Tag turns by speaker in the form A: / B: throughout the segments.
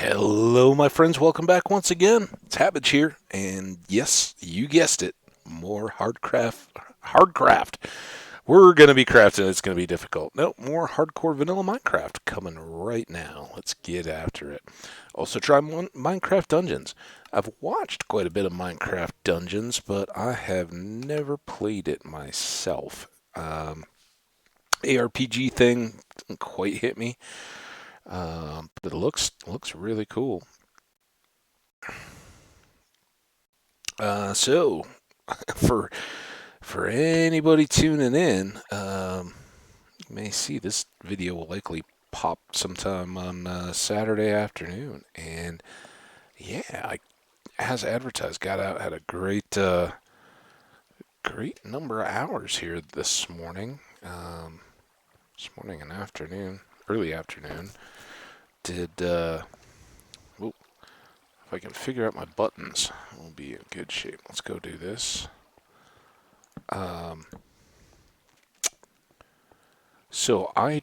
A: Hello, my friends. Welcome back once again. It's Hambbage here, and yes, you guessed it, more hard craft. We're gonna be crafting. It's gonna be difficult. No, more hardcore vanilla Minecraft coming right now. Let's get after it. Also, try Minecraft Dungeons. I've watched quite a bit of Minecraft Dungeons, but I have never played it myself. ARPG thing didn't quite hit me, but it looks really cool. So for for anybody tuning in, you may see this video will likely pop sometime on Saturday afternoon, and yeah, as advertised, got out, had a great number of hours here this morning and afternoon, early afternoon. Did oh, if I can figure out my buttons, we'll be in good shape. Let's go do this. Um, so I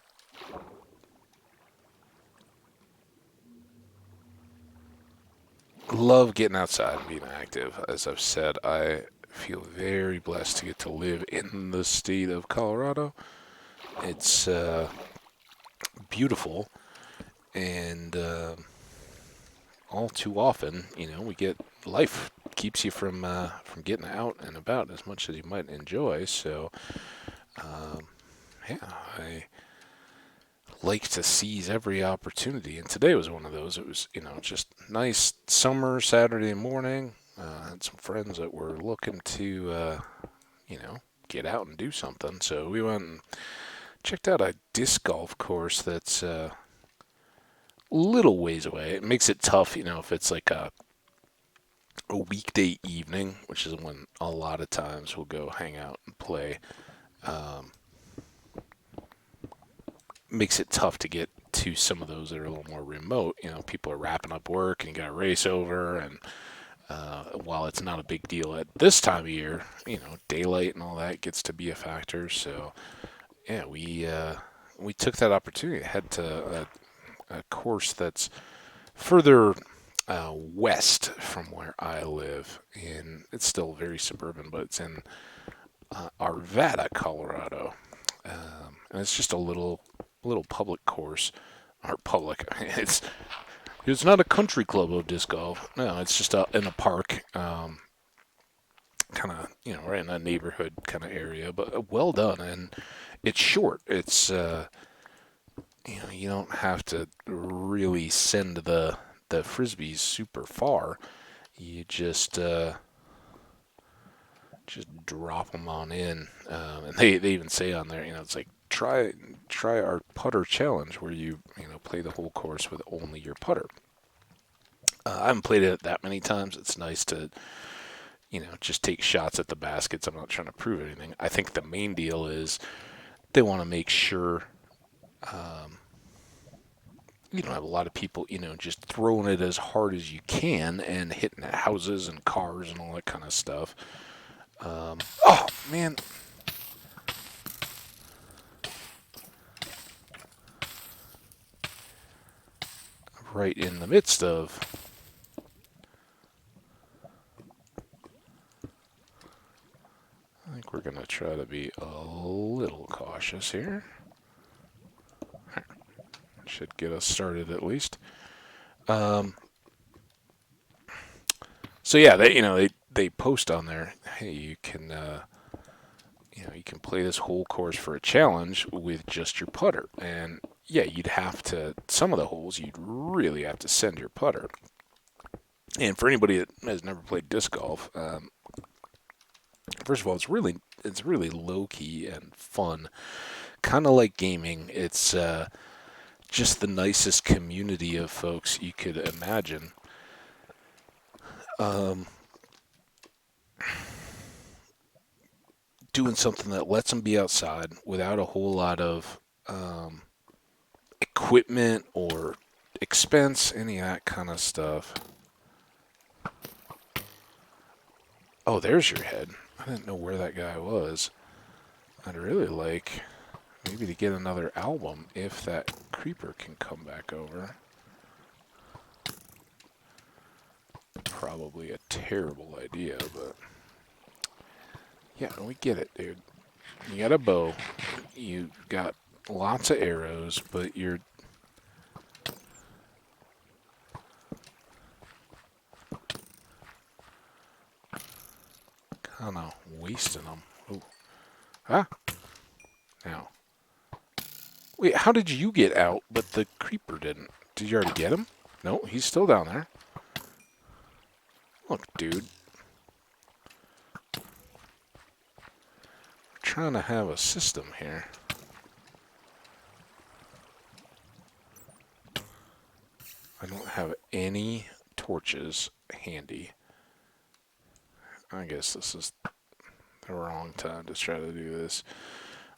A: love getting outside and being active. As I've said, I feel very blessed to get to live in the state of Colorado. It's beautiful, and all too often, we get life keeps you from getting out and about as much as you might enjoy. So, um, yeah, I like to seize every opportunity, and today was one of those. It was, just nice summer Saturday morning. Had some friends that were looking to, get out and do something. So we went and checked out a disc golf course that's a little ways away. It makes it tough, if it's like a weekday evening, which is when a lot of times we'll go hang out and play. Um, Makes it tough to get to some of those that are a little more remote. People are wrapping up work and you got to race over. And while it's not a big deal at this time of year, daylight and all that gets to be a factor. So yeah, we took that opportunity to head to a course that's further west from where I live. In It's still very suburban, but it's in Arvada, Colorado, and it's just a little public course. Or public. It's not a country club of disc golf. No, it's just in a park, kind of right in a neighborhood kind of area. But well done, and it's short. It's you don't have to really send the frisbees super far. You just drop them on in, and they even say on there, it's like try our putter challenge where you play the whole course with only your putter. I haven't played it that many times. It's nice to just take shots at the baskets. I'm not trying to prove anything. I think the main deal is they want to make sure um, you don't have a lot of people just throwing it as hard as you can and hitting at houses and cars and all that kind of stuff. Oh man, right in the midst of. I think we're going to try to be a little cautious here. Should get us started at least. Um, so yeah, they post on there. Hey, you can you can play this whole course for a challenge with just your putter. And yeah, you'd have to some of the holes you'd really have to send your putter. And for anybody that has never played disc golf, first of all, it's really low key and fun, kind of like gaming. It's just the nicest community of folks you could imagine. Um, Doing something that lets them be outside without a whole lot of equipment or expense, any of that kind of stuff. Oh, there's your head. I didn't know where that guy was. I'd really like maybe to get another album if that creeper can come back over. probably a terrible idea, but yeah, we get it, dude. You got a bow, you got lots of arrows, but you're kind of wasting them. Ooh. Huh? Now. Wait, how did you get out, but the creeper didn't? Did you already get him? No, he's still down there. Look, dude. We're trying to have a system here. I don't have any torches handy. I guess this is the wrong time to try to do this.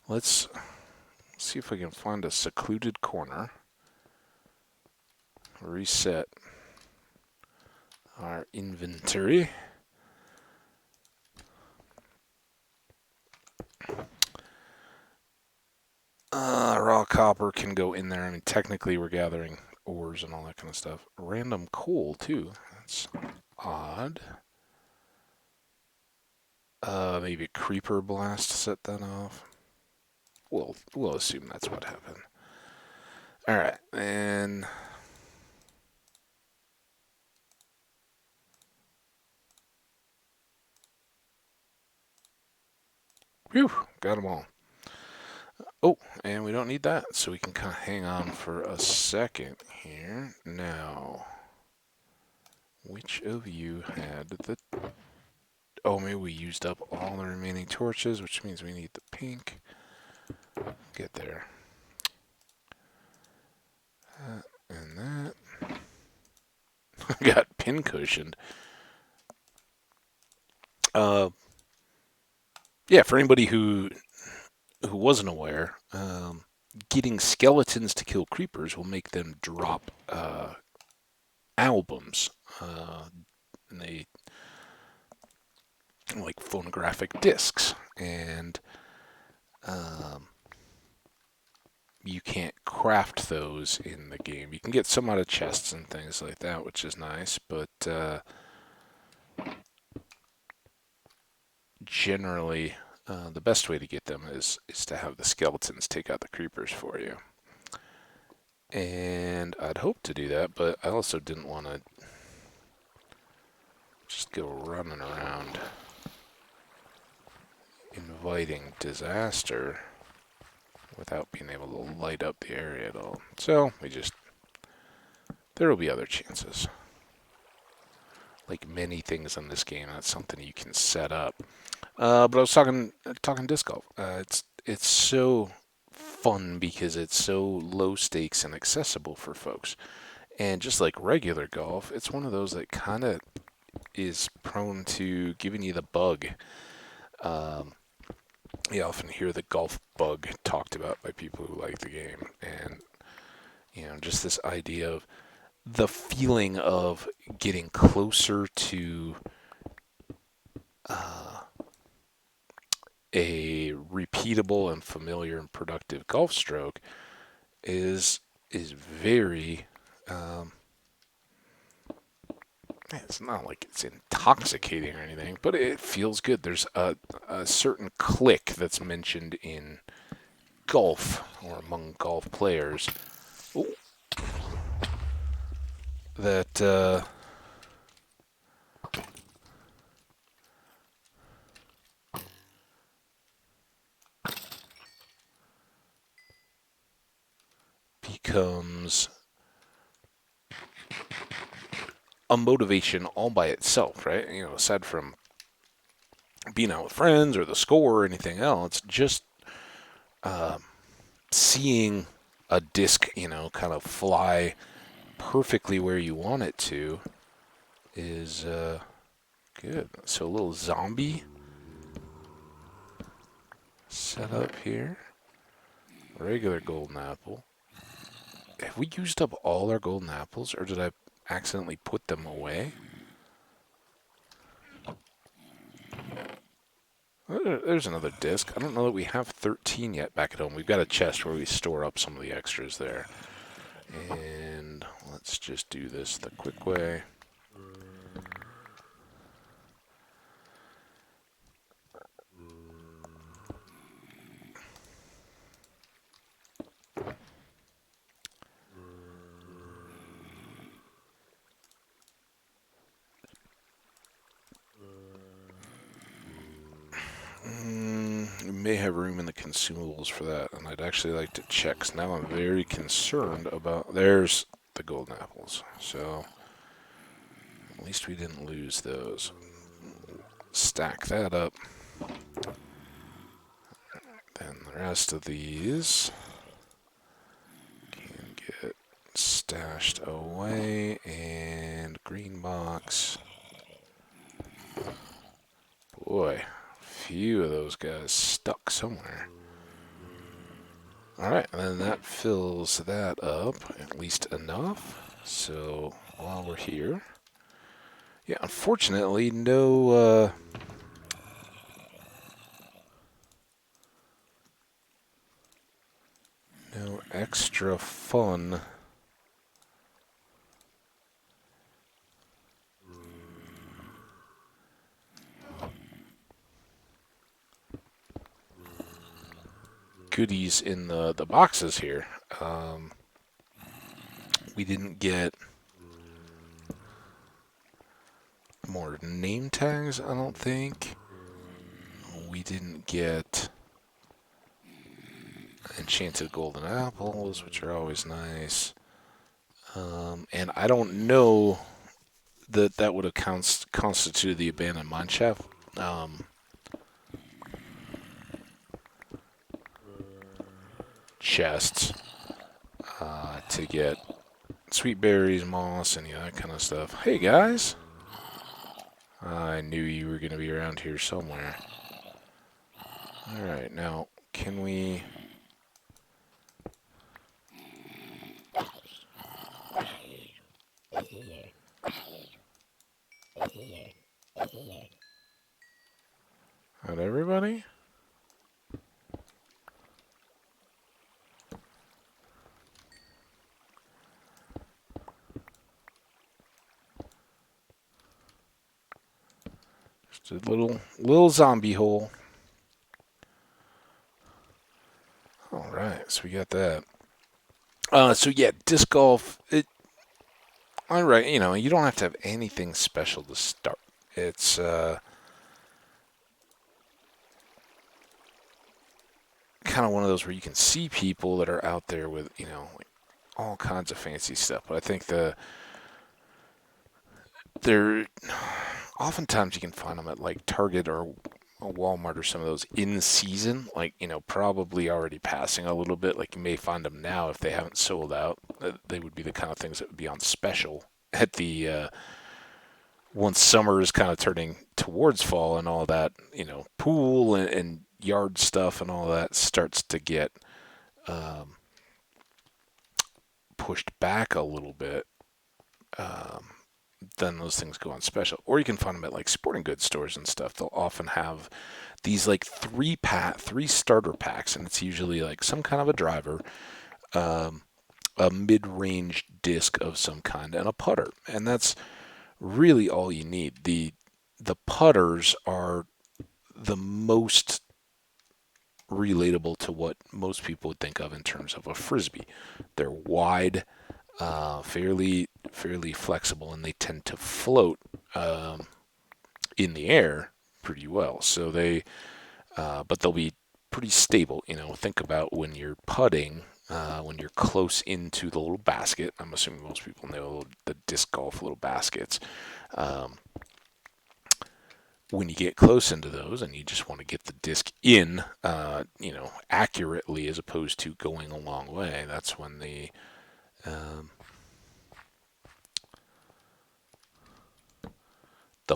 A: Let's see if we can find a secluded corner. Reset our inventory. Raw copper can go in there. I mean, technically we're gathering ores and all that kind of stuff. Random coal, too. That's odd. Maybe a creeper blast set that off. We'll assume that's what happened. Alright, and... Whew, got them all. Oh, and we don't need that, so we can kind of hang on for a second here. Now, which of you had the... Oh, maybe we used up all the remaining torches, which means we need the pink. Get there. And that. Got pin cushioned. Yeah, for anybody who wasn't aware, getting skeletons to kill creepers will make them drop albums. And they like phonographic discs, and you can't craft those in the game. You can get some out of chests and things like that, which is nice, but generally the best way to get them is to have the skeletons take out the creepers for you. And I'd hoped to do that, but I also didn't want to just go running around inviting disaster without being able to light up the area at all. So there will be other chances. Like many things in this game, that's something you can set up. But I was talking disc golf. It's so fun because it's so low stakes and accessible for folks. And just like regular golf, it's one of those that kind of is prone to giving you the bug. You often hear the golf bug talked about by people who like the game, and just this idea of the feeling of getting closer to a repeatable and familiar and productive golf stroke is very it's not like it's intoxicating or anything, but it feels good. There's a certain click that's mentioned in golf or among golf players that becomes a motivation all by itself, right? Aside from being out with friends or the score or anything else, just seeing a disc, kind of fly perfectly where you want it to is good. So a little zombie set up here. Regular golden apple. Have we used up all our golden apples, or did I accidentally put them away? There's another disc. I don't know that we have 13 yet back at home. We've got a chest where we store up some of the extras there. And let's just do this the quick way. may have room in the consumables for that, and I'd actually like to check, 'cause now I'm very concerned about... There's the golden apples, so at least we didn't lose those. Stack that up. Then the rest of these can get stashed away, and green box. Boy, a few of those guys stuck somewhere. Alright, and then that fills that up, at least enough. So, while we're here... Yeah, unfortunately, no extra fun goodies in the boxes here. We didn't get more name tags, I don't think. We didn't get enchanted golden apples, which are always nice. And I don't know that would have constituted the abandoned mine shaft. Chests to get sweet berries, moss, and that kind of stuff. Hey guys! I knew you were going to be around here somewhere. Alright, now, can we... Not everybody? Just a little zombie hole. Alright, so we got that. So yeah, disc golf, alright, you don't have to have anything special to start. It's, kind of one of those where you can see people that are out there with, like all kinds of fancy stuff. But I think they're oftentimes you can find them at like Target or Walmart or some of those in season, like, probably already passing a little bit. Like you may find them now if they haven't sold out. They would be the kind of things that would be on special at the, once summer is kind of turning towards fall and all that, pool and yard stuff and all that starts to get pushed back a little bit, then those things go on special. Or you can find them at like sporting goods stores and stuff. They'll often have these like three starter packs, and it's usually like some kind of a driver, a mid-range disc of some kind, and a putter. And that's really all you need. The putters are the most relatable to what most people would think of in terms of a frisbee. They're wide, fairly flexible, and they tend to float in the air pretty well. So but they'll be pretty stable. Think about when you're putting, when you're close into the little basket. I'm assuming most people know the disc golf little baskets. When you get close into those and you just want to get the disc in, accurately as opposed to going a long way, that's when the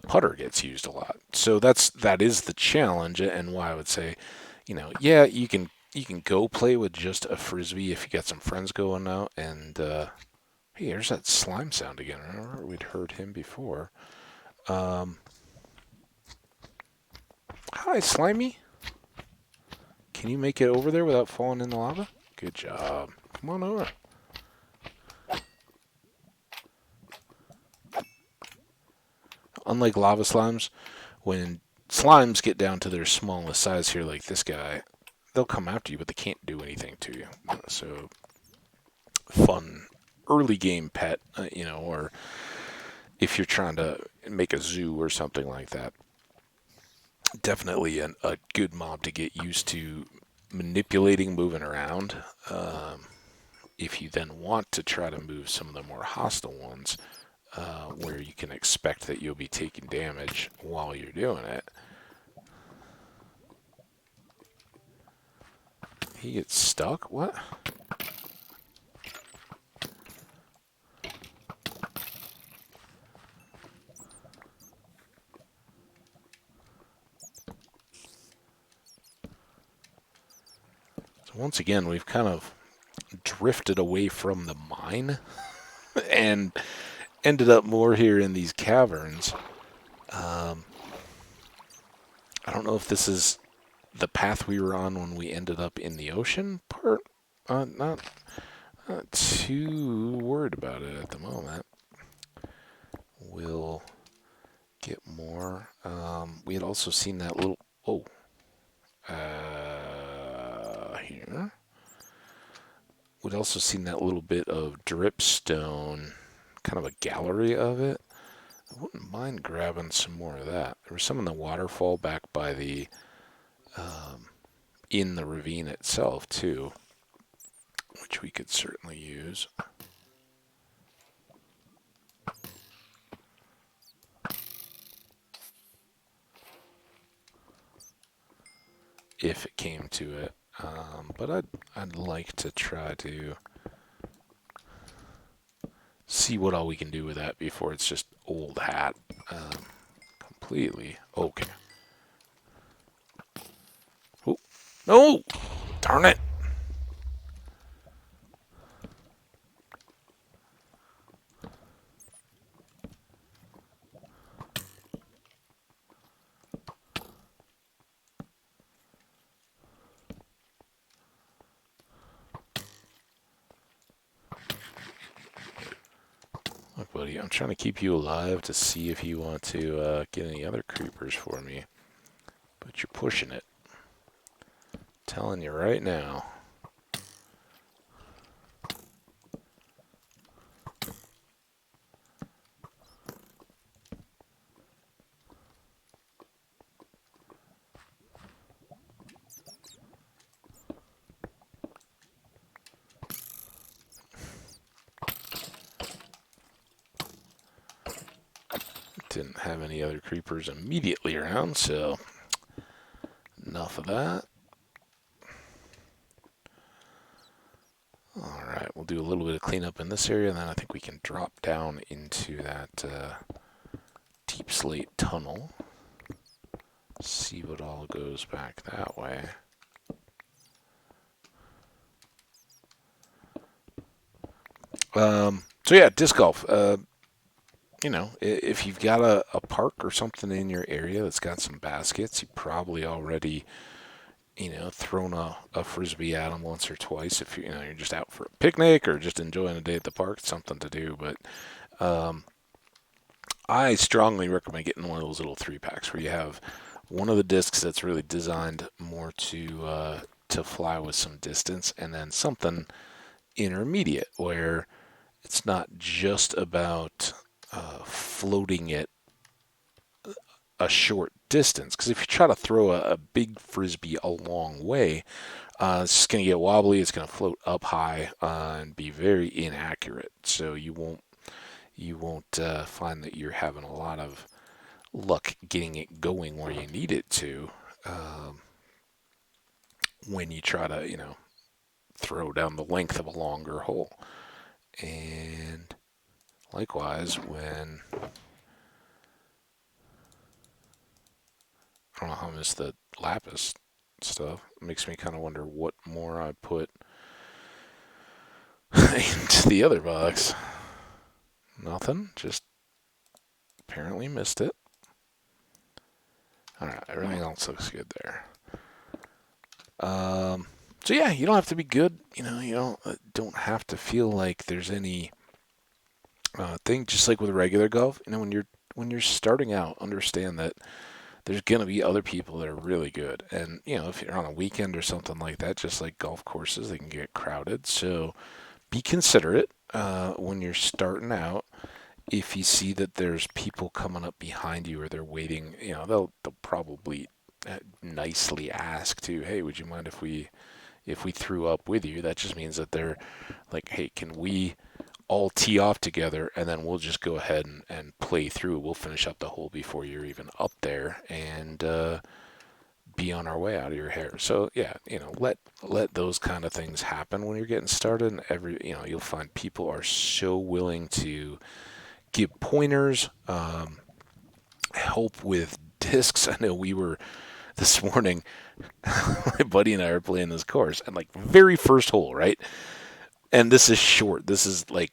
A: putter gets used a lot. So that is the challenge, and why I would say, yeah, you can go play with just a frisbee if you got some friends going out. And hey, there's that slime sound again. Remember we'd heard him before. Hi, Slimy. Can you make it over there without falling in the lava? Good job. Come on over. Unlike lava slimes, when slimes get down to their smallest size here, like this guy, they'll come after you, but they can't do anything to you. So, fun early game pet, or if you're trying to make a zoo or something like that. definitely a good mob to get used to manipulating, moving around. If you then want to try to move some of the more hostile ones, where you can expect that you'll be taking damage while you're doing it. He gets stuck? What? So once again, we've kind of drifted away from the mine and ended up more here in these caverns. Um, I don't know if this is the path we were on when we ended up in the ocean part. Not too worried about it at the moment. We'll get more. We had also seen that little. Oh, here. We'd also seen that little bit of dripstone, kind of a gallery of it. I wouldn't mind grabbing some more of that. There was some in the waterfall back by the, in the ravine itself too, which we could certainly use. If it came to it. But I'd like to try to see what all we can do with that before it's just old hat completely. Okay. Oh, no! Darn it! Look, buddy, I'm trying to keep you alive to see if you want to get any other creepers for me. But you're pushing it. Telling you right now. Didn't have any other creepers immediately around, so enough of that. Alright, we'll do a little bit of cleanup in this area, and then I think we can drop down into that deep slate tunnel. See what all goes back that way. So yeah, disc golf. You know, if you've got a park or something in your area that's got some baskets, you probably already, thrown a frisbee at them once or twice. If you're just out for a picnic or just enjoying a day at the park, it's something to do. But I strongly recommend getting one of those little 3-packs where you have one of the discs that's really designed more to fly with some distance, and then something intermediate where it's not just about floating it a short distance. Because if you try to throw a big frisbee a long way, it's just going to get wobbly. It's going to float up high and be very inaccurate. So you won't find that you're having a lot of luck getting it going where you need it to when you try to throw down the length of a longer hole. And likewise, when I don't know how I missed the lapis stuff. It makes me kind of wonder what more I put into the other box. Nothing. Just apparently missed it. Alright, everything else looks good there. So yeah, you don't have to be good. You don't have to feel like there's any thing. Just like with regular golf, when you're starting out, understand that there's going to be other people that are really good. And, if you're on a weekend or something like that, just like golf courses, they can get crowded. So be considerate when you're starting out. If you see that there's people coming up behind you or they're waiting, they'll probably nicely ask to, hey, would you mind if we threw up with you? That just means that they're like, hey, can we all tee off together, and then we'll just go ahead and play through. We'll finish up the hole before you're even up there, and be on our way out of your hair. So yeah, let those kind of things happen when you're getting started. And you'll find people are so willing to give pointers, help with discs. I know we were this morning. My buddy and I are playing this course, and like very first hole, right? And this is short. This is like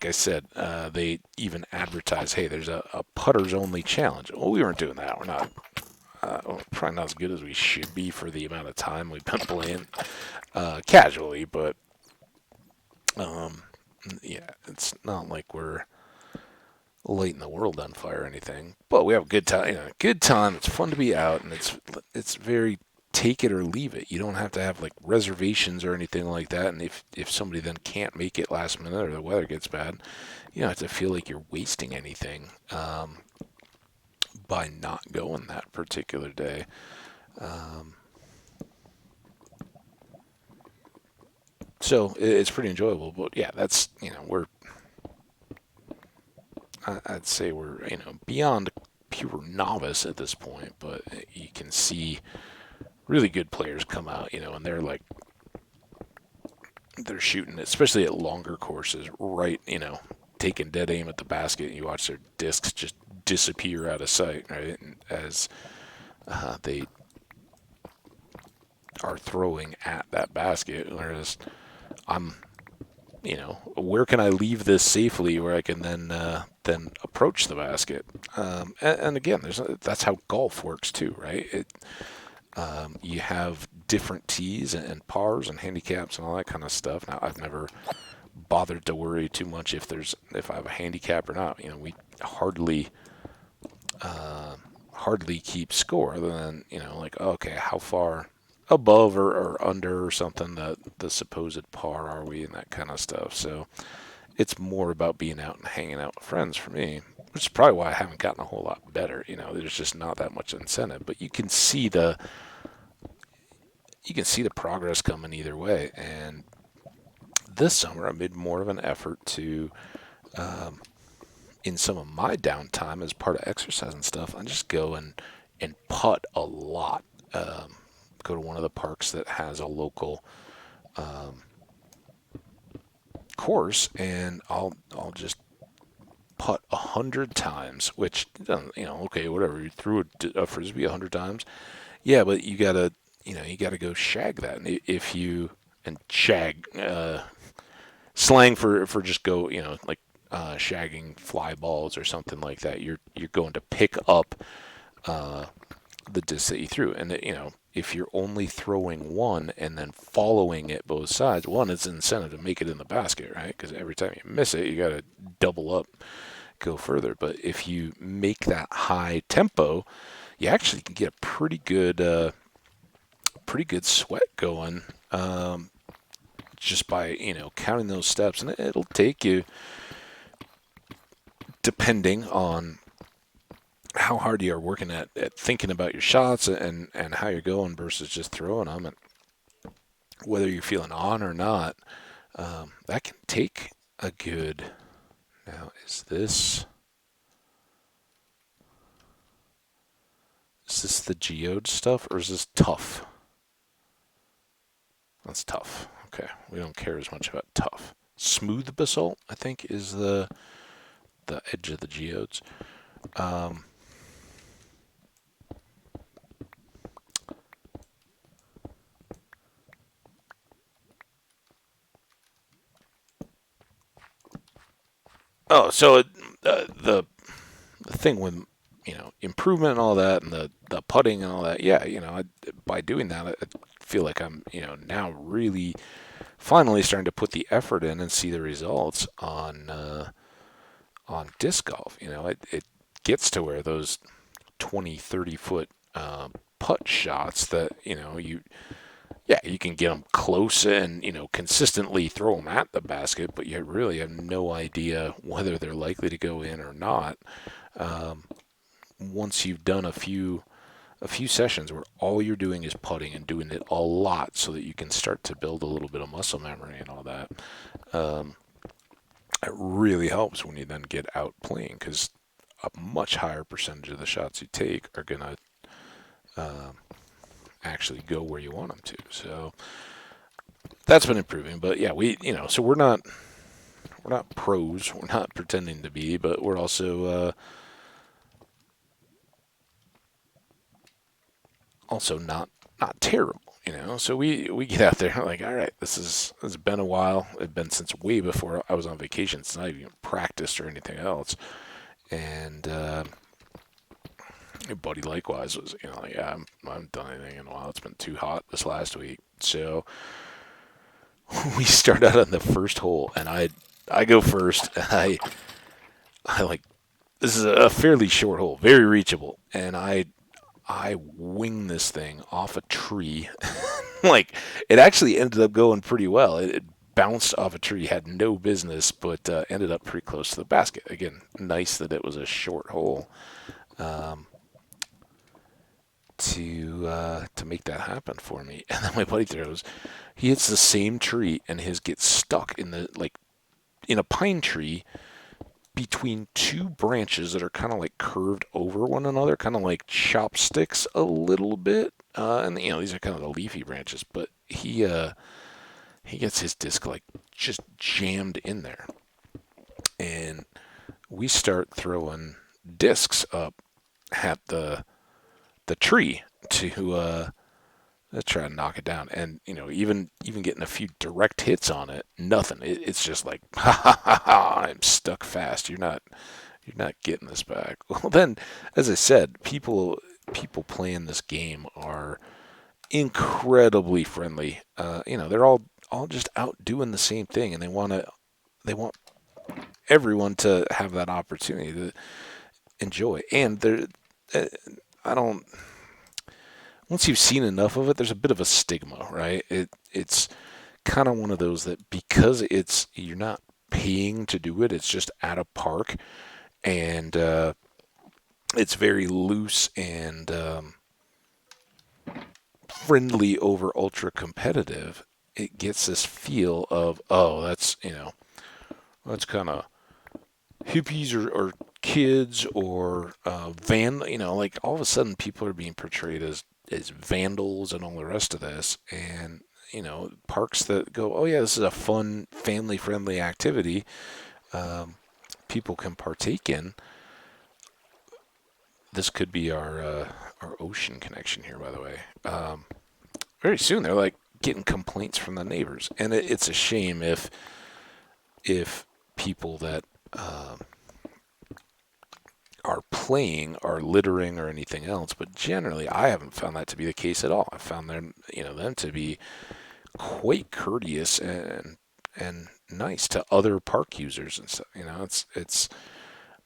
A: I said, they even advertise, hey, there's a putters only challenge. Well, we weren't doing that. We're not, probably not as good as we should be for the amount of time we've been playing casually, but yeah, it's not like we're lighting the world on fire or anything. But we have a good time. Good time. It's fun to be out, and it's very take it or leave it. You don't have to have like reservations or anything like that. And if somebody then can't make it last minute or the weather gets bad, you don't have to feel like you're wasting anything by not going that particular day. So it's pretty enjoyable. But yeah, that's I'd say we're beyond pure novice at this point, but you can see really good players come out, and they're shooting, especially at longer courses, right, taking dead aim at the basket, and you watch their discs just disappear out of sight, right, as they are throwing at that basket, whereas I'm, where can I leave this safely where I can then approach the basket? And again, that's how golf works too, right? You have different tees and pars and handicaps and all that kind of stuff. Now, I've never bothered to worry too much if I have a handicap or not. We hardly keep score other than like, okay, how far above or under or something the supposed par are we and that kind of stuff. So it's more about being out and hanging out with friends for me, which is probably why I haven't gotten a whole lot better. There's just not that much incentive, but you can see the progress coming either way. And this summer, I made more of an effort to, in some of my downtime as part of exercise and stuff, I just go and putt a lot. Go to one of the parks that has a local course, and I'll just putt 100 times. Which okay, whatever. You threw a frisbee 100 times, yeah, but you gotta go shag that. And if you and shag slang for just go like shagging fly balls or something like that. You're going to pick up the disc that you threw, and if you're only throwing one and then following it both sides, one, it's an incentive to make it in the basket, right? Because every time you miss it, you got to double up, go further. But if you make that high tempo, you actually can get a pretty good sweat going just by counting those steps, and it'll take you, depending on how hard you are working at thinking about your shots and how you're going versus just throwing them, and whether you're feeling on or not, that can take a good. Now, is this the geode stuff, or is this tough? That's tough. Okay, we don't care as much about tough. Smooth basalt, I think, is the edge of the geodes. Oh, so the thing with improvement and all that, and the putting and all that, yeah, by doing that, I feel like I'm now really finally starting to put the effort in and see the results on disc golf. It gets to where those 20, 30-foot putt shots that you can get them close and consistently throw them at the basket, but you really have no idea whether they're likely to go in or not. Once you've done a few a few sessions where all you're doing is putting and doing it a lot so that you can start to build a little bit of muscle memory and all that. Um, it really helps when you then get out playing because a much higher percentage of the shots you take are going to actually go where you want them to. So that's been improving. But yeah, so we're not pros. We're not pretending to be, but we're also not terrible. So we get out there like, all right, it's been a while. It's been since way before I was on vacation. It's not even practiced or anything else. And your buddy likewise was, like, yeah, I haven't done anything in a while. It's been too hot this last week. So we start out on the first hole, and I go first, and I like, this is a fairly short hole, very reachable, and I wing this thing off a tree. Like, it actually ended up going pretty well. It bounced off a tree, had no business, but ended up pretty close to the basket. Again, nice that it was a short hole to make that happen for me. And then my buddy throws, he hits the same tree, and his gets stuck in a pine tree between two branches that are kind of like curved over one another, kind of like chopsticks a little bit. And these are kind of the leafy branches, but he gets his disc like just jammed in there, and we start throwing discs up at the tree to try to knock it down. And even getting a few direct hits on it, nothing. It's just like, ha ha ha ha, I'm stuck fast. You're not getting this back. Well, then, as I said, people playing this game are incredibly friendly. They're all just out doing the same thing, and they want everyone to have that opportunity to enjoy. And uh, I don't. Once you've seen enough of it, there's a bit of a stigma, right? It's kind of one of those that because you're not paying to do it, it's just at a park, and it's very loose and friendly over ultra competitive. It gets this feel of, oh, that's kind of hippies or kids or like all of a sudden people are being portrayed as vandals and all the rest of this. And parks that go, oh yeah, this is a fun family friendly activity, people can partake in. This could be our ocean connection here, by the way. Very soon they're like getting complaints from the neighbors, and it's a shame if people that are playing are littering or anything else. But generally, I haven't found that to be the case at all. I found them to be quite courteous and nice to other park users and stuff. It's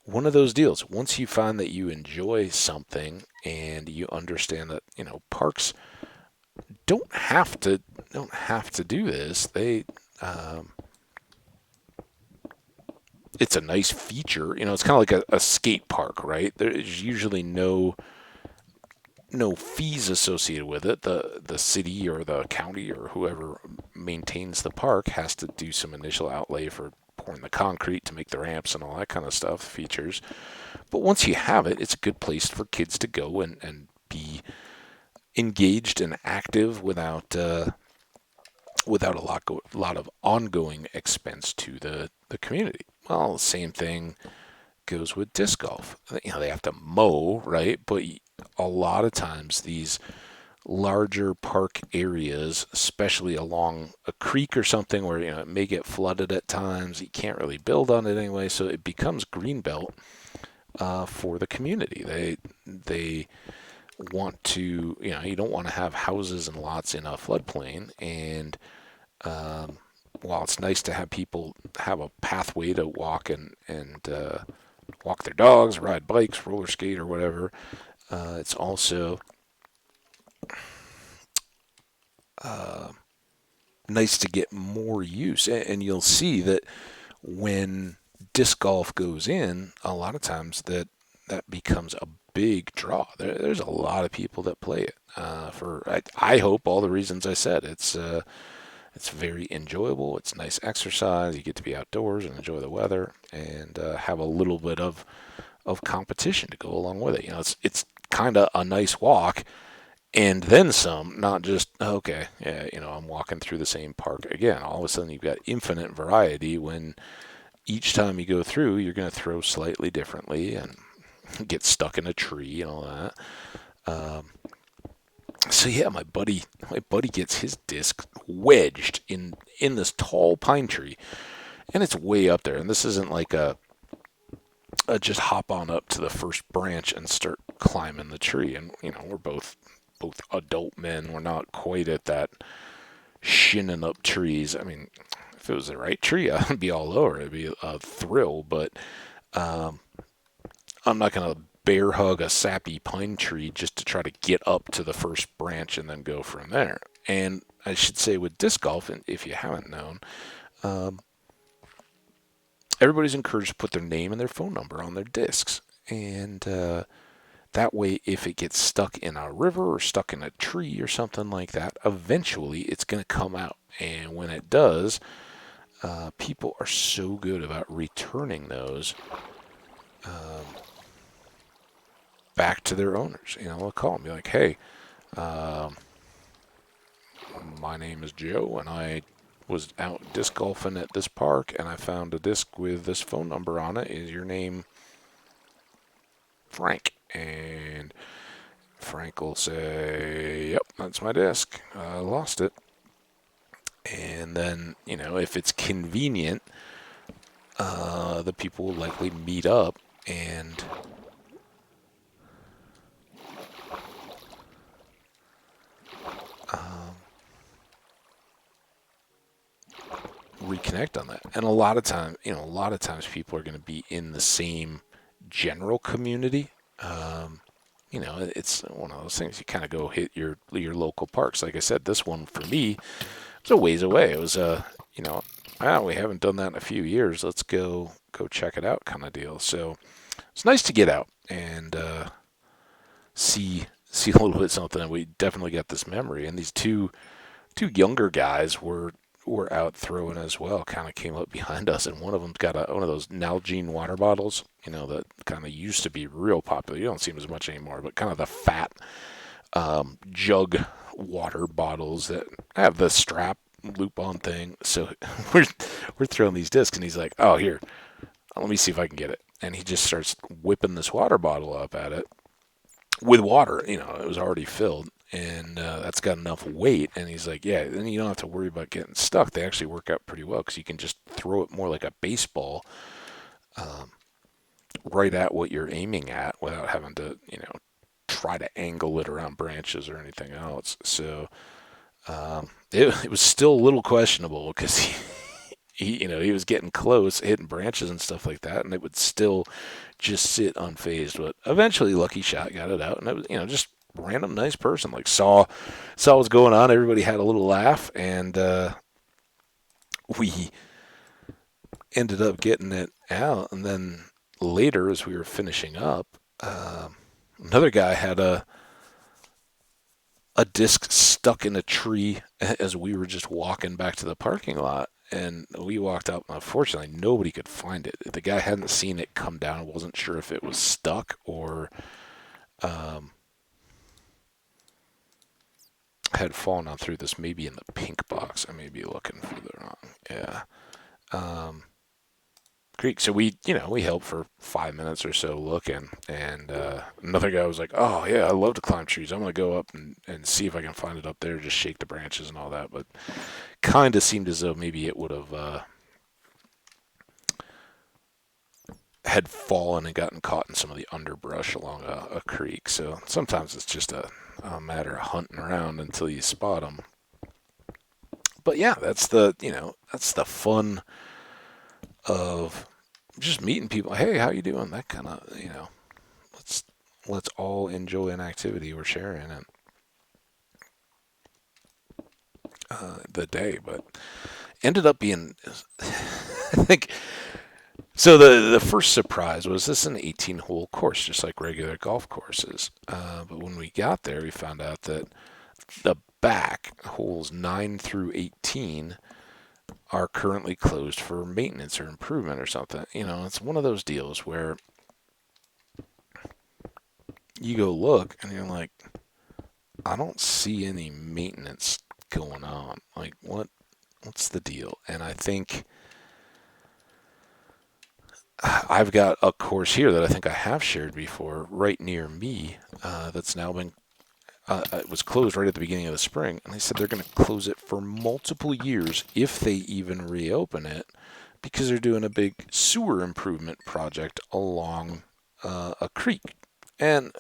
A: one of those deals. Once you find that you enjoy something and you understand that parks don't have to do this. It's a nice feature. It's kind of like a skate park, right? There's usually no fees associated with it. The city or the county or whoever maintains the park has to do some initial outlay for pouring the concrete to make the ramps and all that kind of stuff, features. But once you have it, it's a good place for kids to go and be engaged and active without a lot of ongoing expense to the community. Well, the same thing goes with disc golf. They have to mow, right? But a lot of times these larger park areas, especially along a creek or something where it may get flooded at times, you can't really build on it anyway, so it becomes greenbelt for the community. They want to, you don't want to have houses and lots in a floodplain, and while it's nice to have people have a pathway to walk and walk their dogs, ride bikes, roller skate, or whatever, it's also nice to get more use. And you'll see that when disc golf goes in, a lot of times that becomes a big draw. There's a lot of people that play it. I hope all the reasons I said. It's very enjoyable. It's nice exercise. You get to be outdoors and enjoy the weather, and have a little bit of competition to go along with it. It's kind of a nice walk, and then some. Not just okay, yeah, I'm walking through the same park again. All of a sudden, you've got infinite variety. When each time you go through, you're going to throw slightly differently and get stuck in a tree and all that. So yeah, my buddy gets his disc wedged in this tall pine tree, and it's way up there. And this isn't like a just hop on up to the first branch and start climbing the tree. And we're both adult men. We're not quite at that shinning up trees. I mean, if it was the right tree, I'd be all over. It'd be a thrill, but I'm not gonna bear hug a sappy pine tree just to try to get up to the first branch and then go from there. And I should say with disc golf, and if you haven't known, everybody's encouraged to put their name and their phone number on their discs. And that way, if it gets stuck in a river or stuck in a tree or something like that, eventually it's going to come out. And when it does, people are so good about returning those back to their owners. They'll call them, be like, hey, my name is Joe, and I was out disc golfing at this park, and I found a disc with this phone number on it. Is your name Frank? And Frank will say, yep, that's my disc. I lost it. And then, if it's convenient, the people will likely meet up and reconnect on that. And a lot of times people are going to be in the same general community. It's one of those things. You kind of go hit your local parks. Like I said, this one for me was a ways away. It was we haven't done that in a few years. Let's go check it out, kind of deal. So it's nice to get out and see a little bit something. And we definitely got this memory. And these two younger guys were out throwing as well. Kind of came up behind us, and one of them's got one of those Nalgene water bottles. That kind of used to be real popular. You don't see them as much anymore, but kind of the fat jug water bottles that have the strap loop-on thing. So we're throwing these discs, and he's like, "Oh, here, let me see if I can get it." And he just starts whipping this water bottle up at it with water. It was already filled, and that's got enough weight. And he's like, yeah, then you don't have to worry about getting stuck. They actually work out pretty well because you can just throw it more like a baseball right at what you're aiming at without having to, try to angle it around branches or anything else. So it was still a little questionable because he was getting close, hitting branches and stuff like that, and it would still just sit unfazed. But eventually, lucky shot, got it out, and it was, just random nice person, like saw what's going on. Everybody had a little laugh, and we ended up getting it out. And then later, as we were finishing up, another guy had a disc stuck in a tree as we were just walking back to the parking lot. And we walked up, and unfortunately, nobody could find it. The guy hadn't seen it come down, wasn't sure if it was stuck or had fallen on through this, maybe in the pink box. I may be looking further on. Yeah. Creek. So we helped for 5 minutes or so looking, and another guy was like, "Oh yeah, I love to climb trees. I'm gonna go up and see if I can find it up there. Just shake the branches and all that." But kind of seemed as though maybe it would have had fallen and gotten caught in some of the underbrush along a creek. So sometimes it's just a matter of hunting around until you spot them. But yeah, that's the fun of just meeting people. Hey, how you doing? That kind of, let's all enjoy an activity we're sharing and the day. But ended up being, I think, So the first surprise was this is an 18-hole course, just like regular golf courses. But when we got there, we found out that the back holes 9 through 18 are currently closed for maintenance or improvement or something. It's one of those deals where you go look and you're like, I don't see any maintenance going on. Like, what's the deal? And I think I've got a course here that I think I have shared before, right near me, that's now been it was closed right at the beginning of the spring, and they said they're going to close it for multiple years if they even reopen it, because they're doing a big sewer improvement project along a creek. And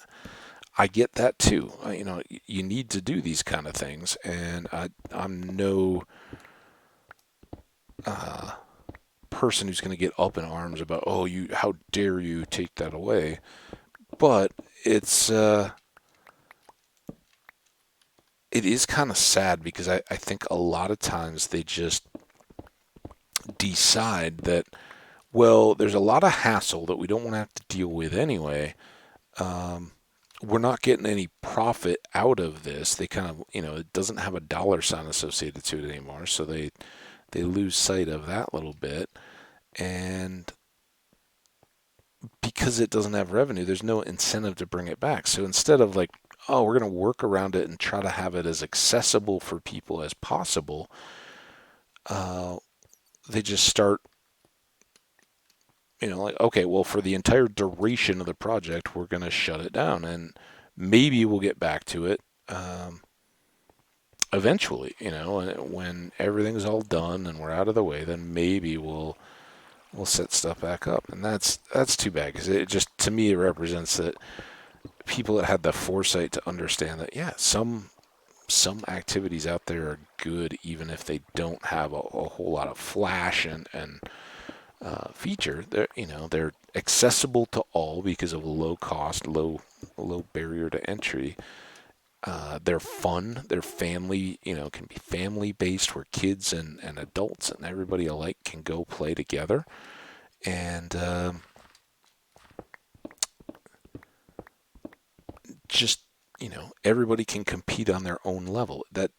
A: I get that too. You need to do these kind of things, and I'm no uh, person who's going to get up in arms about, oh, how dare you take that away? But it is kind of sad because I think a lot of times they just decide that, well, there's a lot of hassle that we don't want to have to deal with anyway. Um, we're not getting any profit out of this. They kind of, it doesn't have a dollar sign associated to it anymore, so they lose sight of that little bit. And because it doesn't have revenue, there's no incentive to bring it back. So instead of like, oh, we're going to work around it and try to have it as accessible for people as possible, uh, they just start, like, okay, well, for the entire duration of the project, we're going to shut it down, and maybe we'll get back to it eventually. When everything's all done and we're out of the way, then maybe we'll set stuff back up, and that's too bad because it just, to me, it represents that people that had the foresight to understand that, yeah, some activities out there are good even if they don't have a whole lot of flash and feature. They're accessible to all because of low cost, low barrier to entry. They're fun. They're family. Can be family based where kids and adults and everybody alike can go play together. And just everybody can compete on their own level. That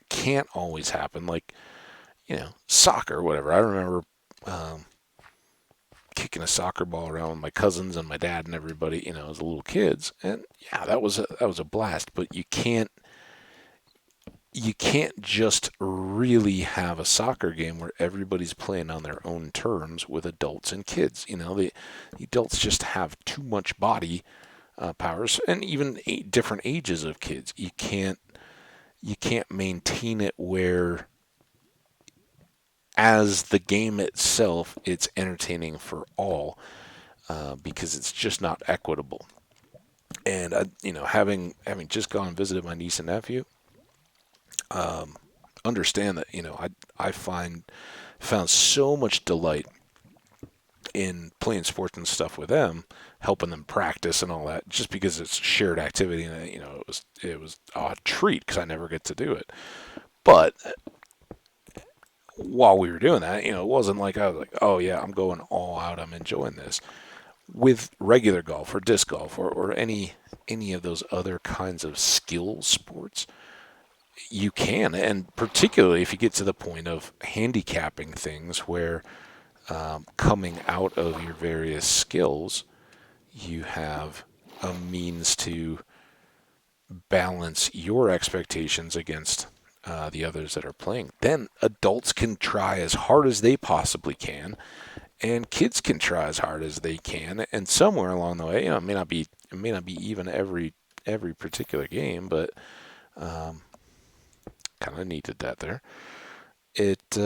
A: can't always happen. Like soccer, or whatever. I remember um, kicking a soccer ball around with my cousins and my dad and everybody, as little kids, and yeah, that was a blast. But you can't just really have a soccer game where everybody's playing on their own terms with adults and kids. The adults just have too much body powers, and even different ages of kids. You can't maintain it where, as the game itself, it's entertaining for all, because it's just not equitable. And having just gone and visited my niece and nephew, um, understand that I found so much delight in playing sports and stuff with them, helping them practice and all that, just because it's shared activity, and it was a treat because I never get to do it. But while we were doing that, it wasn't like I was like, oh yeah, I'm going all out, I'm enjoying this. With regular golf or disc golf or any of those other kinds of skill sports, you can, and particularly if you get to the point of handicapping things where, coming out of your various skills, you have a means to balance your expectations against the others that are playing. Then adults can try as hard as they possibly can, and kids can try as hard as they can. And somewhere along the way, it may not be even every particular game, but um, kind of needed that there. It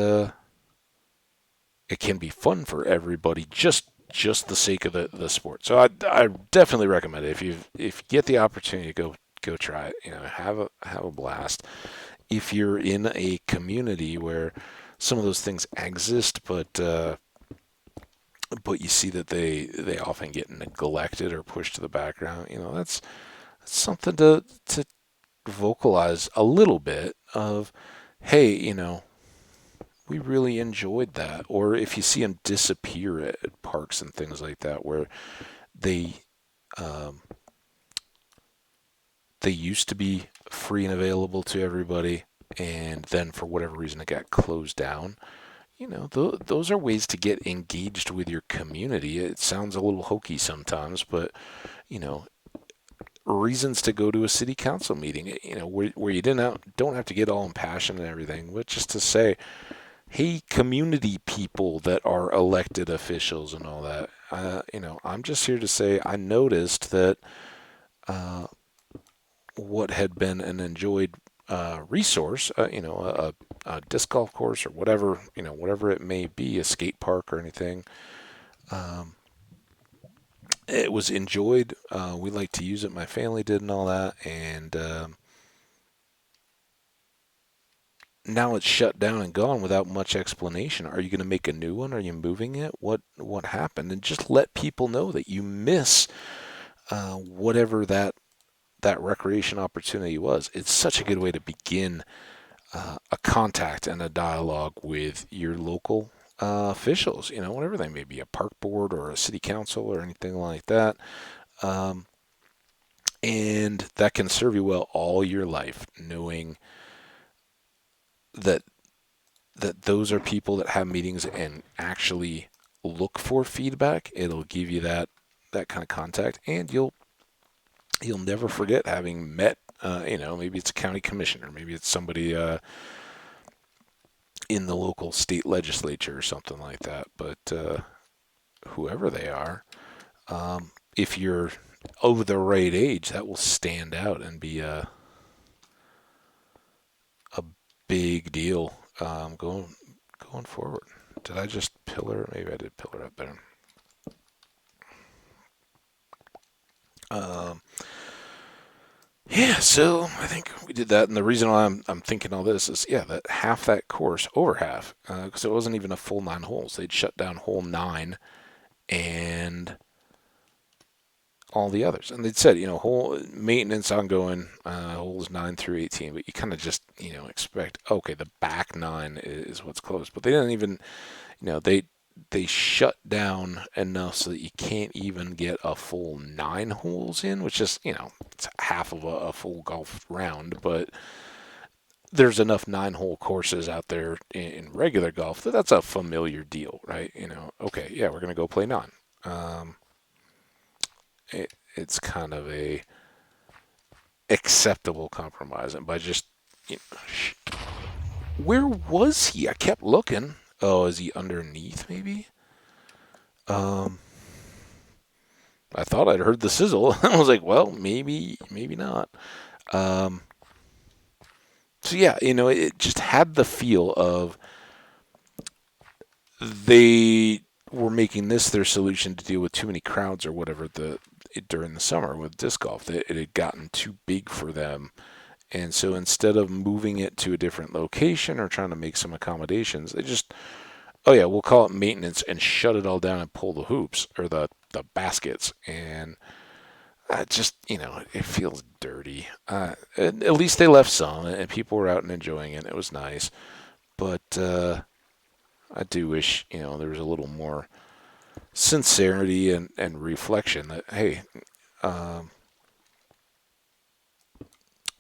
A: it can be fun for everybody, just the sake of the sport. So I definitely recommend it. If you get the opportunity to go try it. Have a blast. If you're in a community where some of those things exist, but you see that they often get neglected or pushed to the background, that's something to vocalize a little bit of, hey, we really enjoyed that. Or if you see them disappear at parks and things like that, where they um, they used to be free and available to everybody, and then for whatever reason it got closed down. Those are ways to get engaged with your community. It sounds a little hokey sometimes, but you know, reasons to go to a city council meeting, where you don't have to get all impassioned and everything, but just to say, hey, community people that are elected officials and all that, I'm just here to say I noticed that uh, what had been an enjoyed resource, a disc golf course or whatever it may be, a skate park or anything. Um, it was enjoyed. We liked to use it. My family did and all that. And now it's shut down and gone without much explanation. Are you going to make a new one? Are you moving it? What happened? And just let people know that you miss whatever that recreation opportunity was. It's such a good way to begin a contact and a dialogue with your local officials, whatever they may be, a park board or a city council or anything like that. Um, and that can serve you well all your life, knowing that those are people that have meetings and actually look for feedback. It'll give you that kind of contact, and you'll never forget having met. Maybe it's a county commissioner, maybe it's somebody in the local state legislature or something like that. But whoever they are, if you're over the right age, that will stand out and be a big deal going forward. Did I just pillar? Maybe I did pillar up there. Um, yeah, so I think we did that, and the reason why I'm thinking all this is, that half that course, over half, because it wasn't even a full 9 holes. They'd shut down hole 9 and all the others, and they'd said, whole maintenance ongoing, holes 9 through 18, but you kind of just expect, okay, the back 9 is what's closed, but they didn't even, they shut down enough so that you can't even get a full 9 holes in, which is, it's half of a full golf round, but there's enough 9-hole courses out there in regular golf that's a familiar deal, right? Okay, yeah, we're going to go play 9. Um, it's kind of a acceptable compromise, and by just, where was he? I kept looking. Oh, is he underneath maybe? Um, I thought I'd heard the sizzle. I was like, well, maybe not. Um, so yeah, it just had the feel of they were making this their solution to deal with too many crowds or whatever during the summer with disc golf. It had gotten too big for them. And so instead of moving it to a different location or trying to make some accommodations, they just, oh yeah, we'll call it maintenance and shut it all down and pull the hoops or the baskets. And just, it feels dirty. At least they left some and people were out and enjoying it. It was nice. But I do wish, there was a little more sincerity and reflection that, hey, um,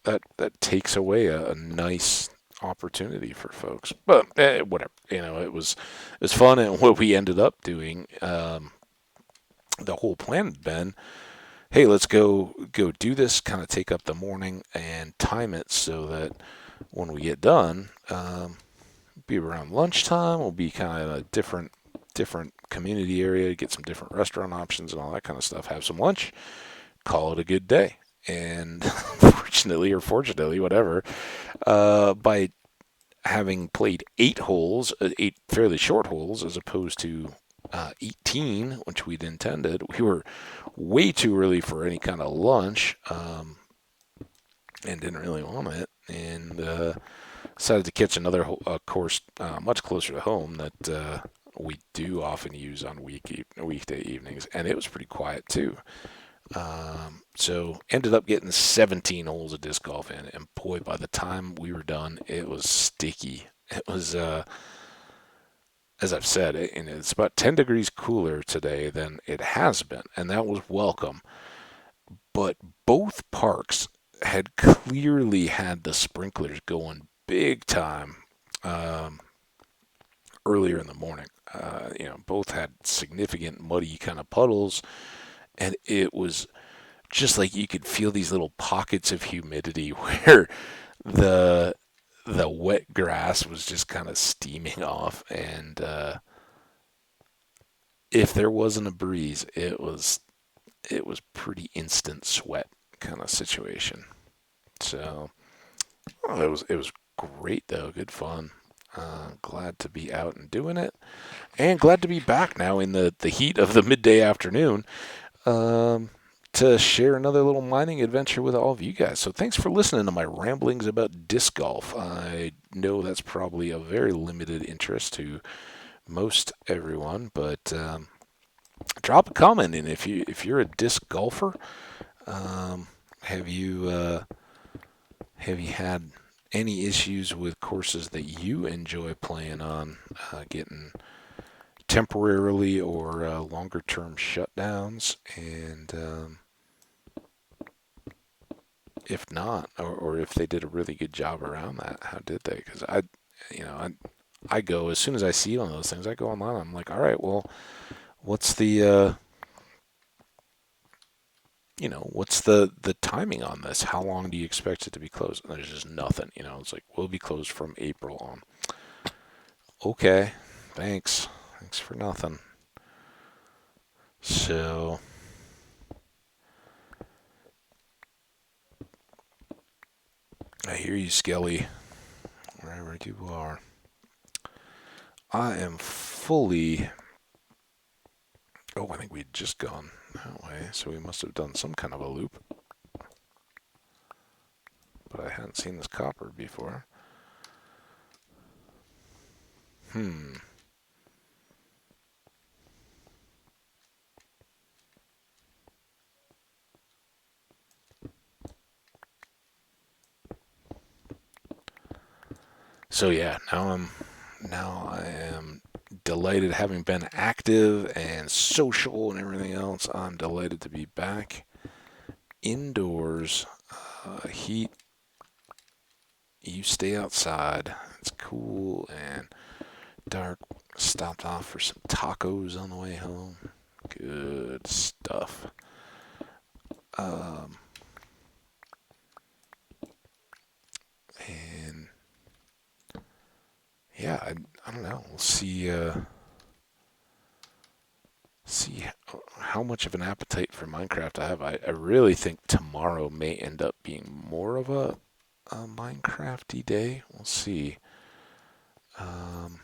A: that takes away a nice opportunity for folks. But whatever, it was fun, and what we ended up doing, the whole plan had been, hey, let's go do this, kind of take up the morning and time it so that when we get done, be around lunchtime. We'll be kind of a different community area, get some different restaurant options and all that kind of stuff. Have some lunch, call it a good day. And fortunately or fortunately, whatever, by having played 8 holes, 8 fairly short holes, as opposed to 18, which we'd intended, we were way too early for any kind of lunch, and didn't really want it. And decided to catch another course much closer to home that we do often use on weekday evenings, and it was pretty quiet too. So ended up getting 17 holes of disc golf in, and boy, by the time we were done, it was sticky. It was as I've said, and it's about 10 degrees cooler today than it has been, and that was welcome. But both parks had clearly had the sprinklers going big time um, earlier in the morning. Both had significant muddy kind of puddles, and it was just like you could feel these little pockets of humidity where the the wet grass was just kind of steaming off, and if there wasn't a breeze, it was pretty instant sweat kind of situation. So it was great though, good fun. Glad to be out and doing it, and glad to be back now in the heat of the midday afternoon um, to share another little mining adventure with all of you guys. So thanks for listening to my ramblings about disc golf. I know that's probably a very limited interest to most everyone, but drop a comment in if you're a disc golfer. Um, have you had any issues with courses that you enjoy playing on, getting temporarily or longer term shutdowns? And if not, or if they did a really good job around that, how did they? Because I go as soon as I see one of those things, I go online. I'm like, all right, well, what's the timing on this? How long do you expect it to be closed? And there's just nothing. It's like we'll be closed from April on. Okay, thanks for nothing. So I hear you, Skelly, wherever you are. I am fully. Oh, I think we'd just gone that way, so we must have done some kind of a loop. But I hadn't seen this copper before. Hmm. So yeah, now I am delighted, having been active and social and everything else. I'm delighted to be back indoors. Heat. You stay outside. It's cool and dark. Stopped off for some tacos on the way home. Good stuff. Um, and yeah, I don't know. We'll see how much of an appetite for Minecraft I have. I really think tomorrow may end up being more of a Minecrafty day. We'll see. Um,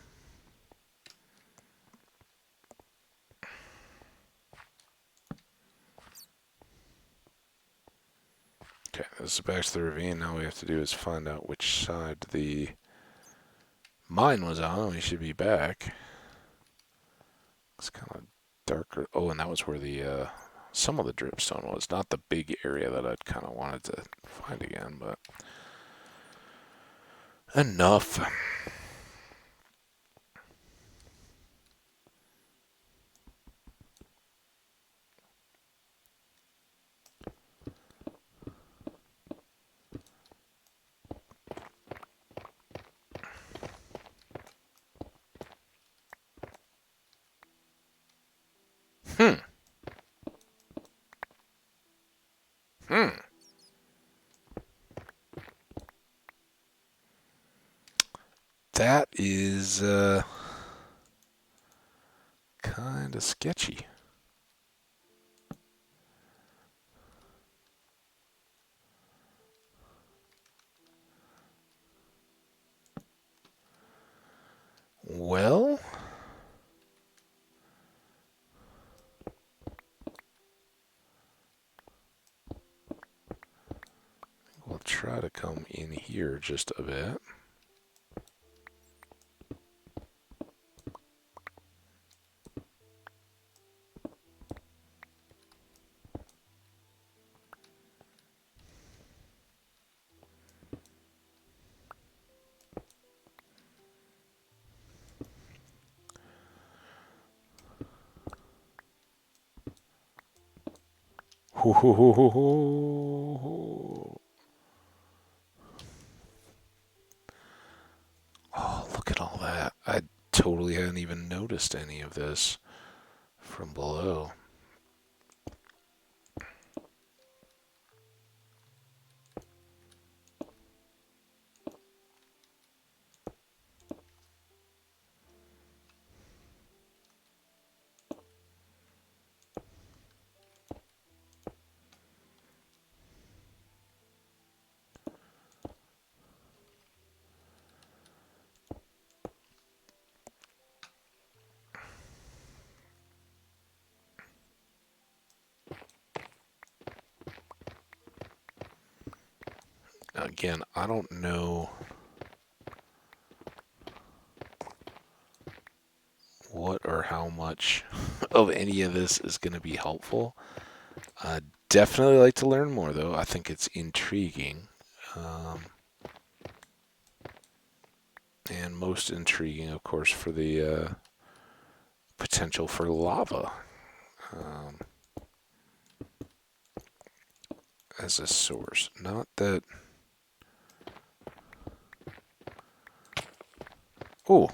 A: okay, this is back to the ravine. Now we have to do is find out which side the mine was on. We should be back. It's kind of darker. Oh, and that was where the some of the dripstone was. Not the big area that I'd kind of wanted to find again, but enough. Hmm. Hmm. That is kind of sketchy. Well, we'll try to come in here just a bit. Hoo, hoo, hoo, hoo, hoo. Oh, look at all that. I totally hadn't even noticed any of this from below. Again, I don't know what or how much of any of this is going to be helpful. I'd definitely like to learn more, though. I think it's intriguing. And most intriguing, of course, for the potential for lava um, as a source. Not that... Oh,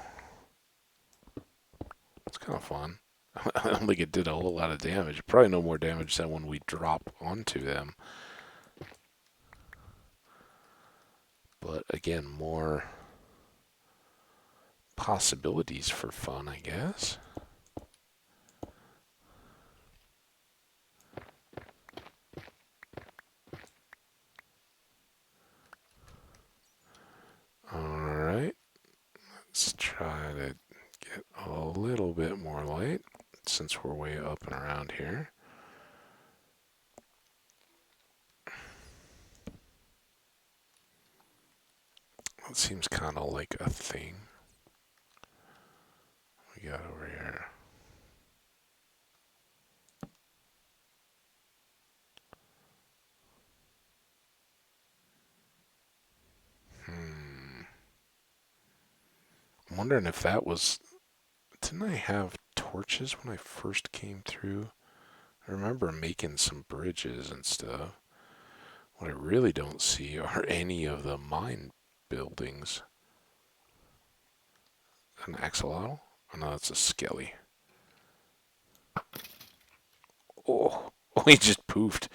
A: it's kind of fun. I don't think it did a whole lot of damage. Probably no more damage than when we drop onto them. But again, more possibilities for fun, I guess. Alright, let's try to get a little bit more light since we're way up and around here. That seems kind of like a thing we got over here. I'm wondering if that was... Didn't I have torches when I first came through? I remember making some bridges and stuff. What I really don't see are any of the mine buildings. An axolotl? Oh no, that's a skelly. Oh, oh, he just poofed.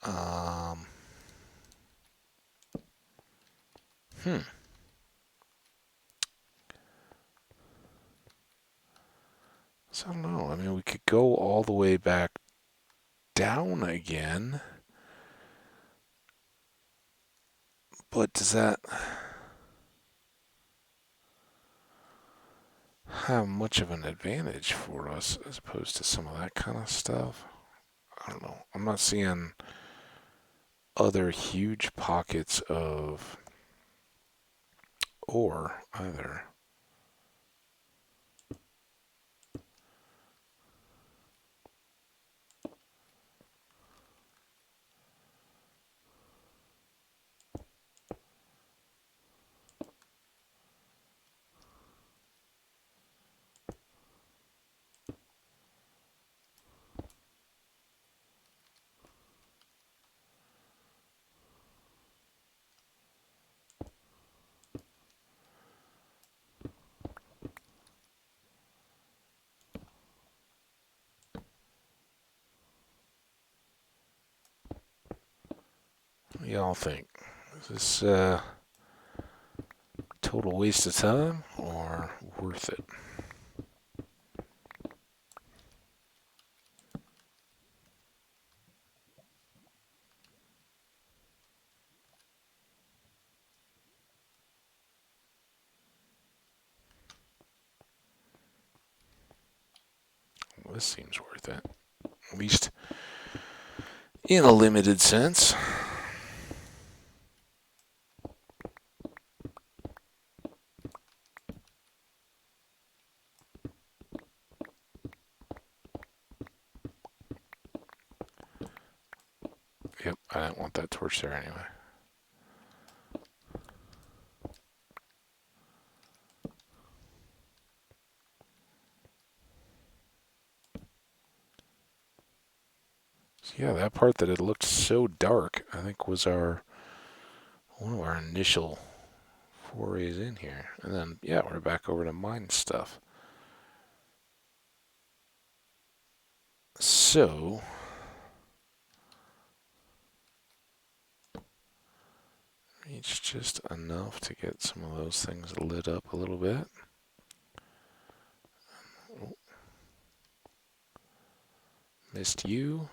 A: Um, hmm. So I don't know. I mean, we could go all the way back down again. But does that have much of an advantage for us as opposed to some of that kind of stuff? I don't know. I'm not seeing other huge pockets of ore either. What do y'all think? Is this total waste of time or worth it? Well, this seems worth it. At least in a limited sense. Yep, I didn't want that torch there anyway. Yeah, that part that it looked so dark, I think was one of our initial forays in here. And then, yeah, we're back over to mine stuff. So, reach just enough to get some of those things lit up a little bit. Oh, missed you.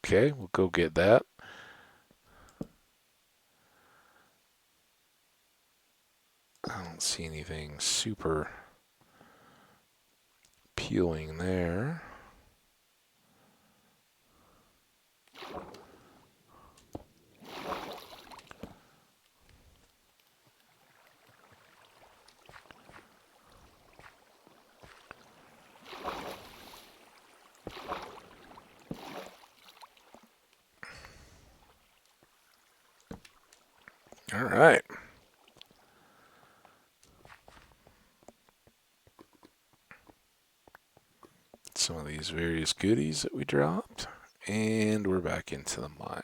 A: Okay, we'll go get that. I don't see anything super appealing there. All right. Some of these various goodies that we dropped, and we're back into the mine.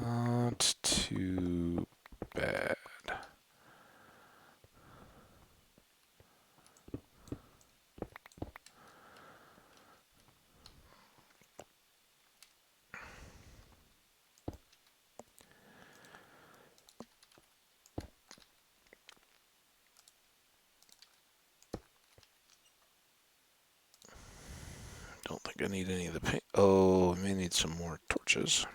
A: Not too bad. Don't think I need any of the paint. Oh, I may need some more torches.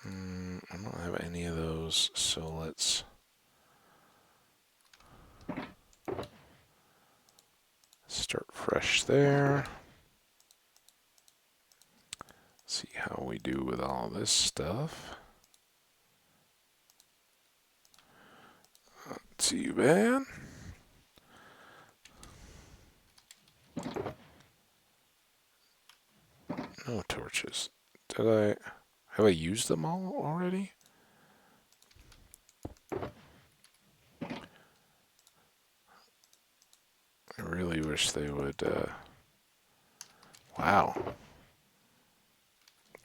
A: I don't have any of those, so let's start fresh there. See how we do with all this stuff. Not too bad. No torches. Have I used them all already? I really wish they would, wow.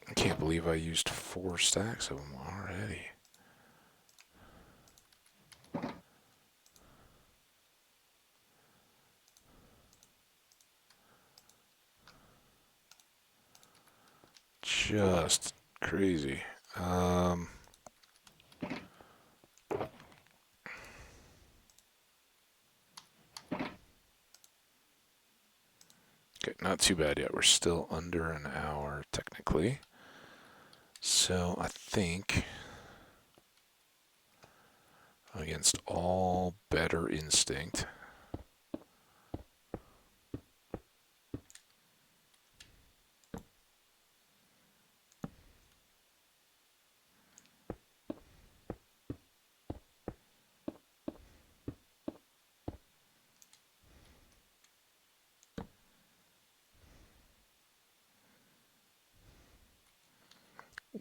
A: I can't believe I used 4 stacks of them already. Just crazy. Okay, not too bad yet. We're still under an hour, technically. So I think, against all better instinct,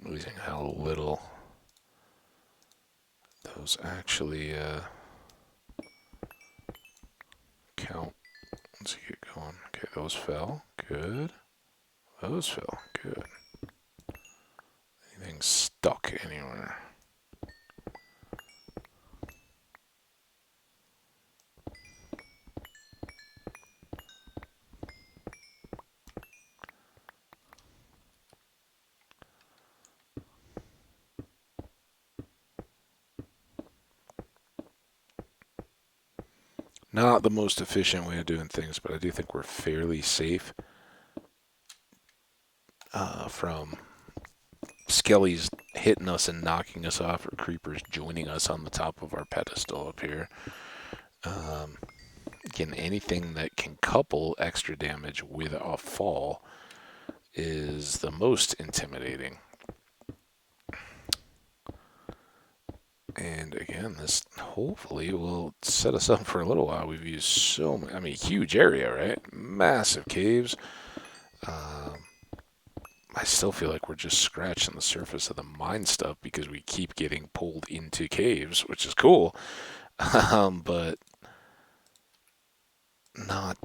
A: losing how little those actually count once you get going. Okay, those fell. Good. Those fell. Good. Anything stuck anywhere? Not the most efficient way of doing things, but I do think we're fairly safe from skellies hitting us and knocking us off, or creepers joining us on the top of our pedestal up here. Again, anything that can couple extra damage with a fall is the most intimidating. And again, this hopefully will set us up for a little while. We've used so many, I mean, huge area, right? Massive caves. Um, I still feel like we're just scratching the surface of the mine stuff because we keep getting pulled into caves, which is cool. But not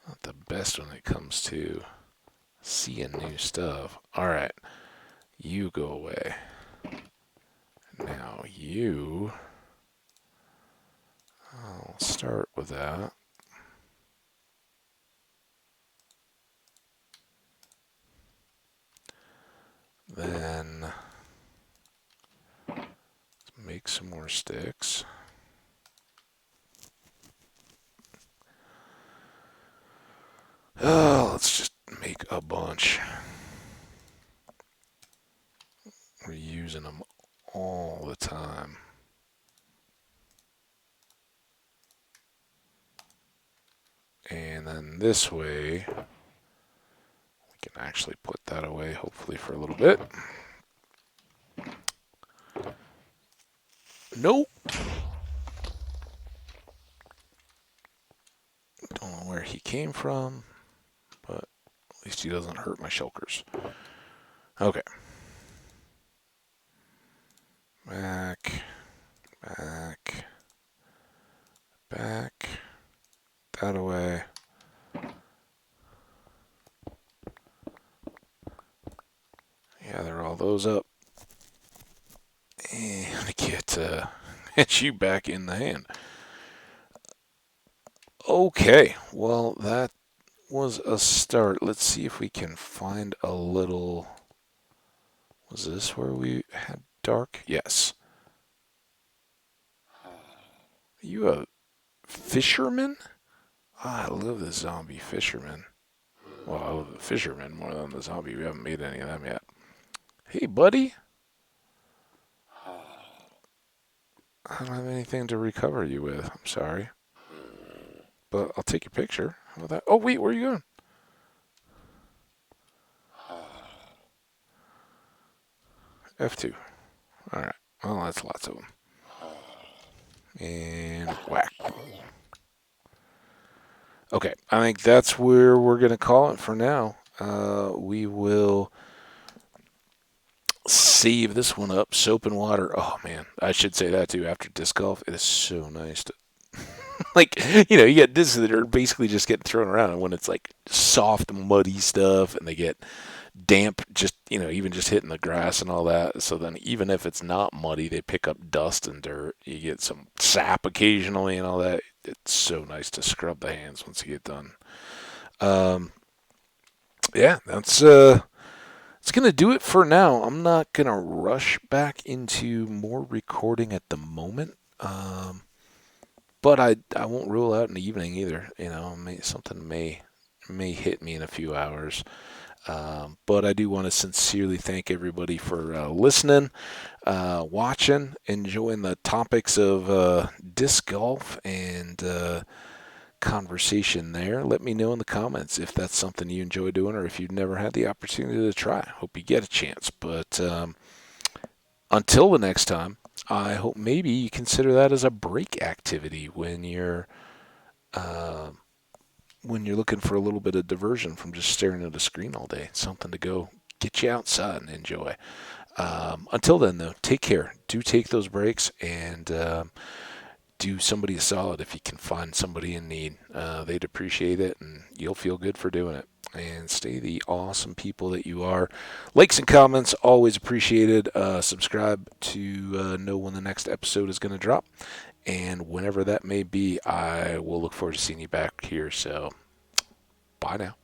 A: not the best when it comes to seeing new stuff. All right, you go away. Now you. I'll start with that. Then make some more sticks. Oh, let's just make a bunch. We're using them all the time. And then this way, we can actually put that away, hopefully for a little bit. Nope. Don't know where he came from, but at least he doesn't hurt my shulkers. Okay. Back, back, back, that away. Gather all those up. And get you back in the hand. Okay, well, that was a start. Let's see if we can find a little... Was this where we had dark? Yes. Are you a fisherman? I love the zombie fisherman. Well, I love the fisherman more than the zombie. We haven't made any of them yet. Hey, buddy. I don't have anything to recover you with. I'm sorry. But I'll take your picture. How about that? Oh, wait, where are you going? F2. Alright. Well, that's lots of them. And whack. Okay, I think that's where we're going to call it for now. We will save this one up. Soap and water. Oh, man. I should say that, too. After disc golf, it is so nice to... Like, you get discs that are basically just getting thrown around. And when it's, like, soft, muddy stuff, and they get damp, just, even just hitting the grass and all that. So then even if it's not muddy, they pick up dust and dirt. You get some sap occasionally and all that. It's so nice to scrub the hands once you get done. Yeah, that's it's going to do it for now. I'm not going to rush back into more recording at the moment. But I won't rule out in the evening either. Something may hit me in a few hours. But I do want to sincerely thank everybody for listening, watching, enjoying the topics of disc golf and conversation there. Let me know in the comments if that's something you enjoy doing or if you've never had the opportunity to try. Hope you get a chance. But until the next time, I hope maybe you consider that as a break activity when you're looking for a little bit of diversion from just staring at a screen all day. Something to go get you outside and enjoy. Until then, though, take care. Do take those breaks and do somebody a solid if you can find somebody in need. They'd appreciate it, and you'll feel good for doing it. And stay the awesome people that you are. Likes and comments, always appreciated. Subscribe to know when the next episode is going to drop. And whenever that may be, I will look forward to seeing you back here. So, bye now.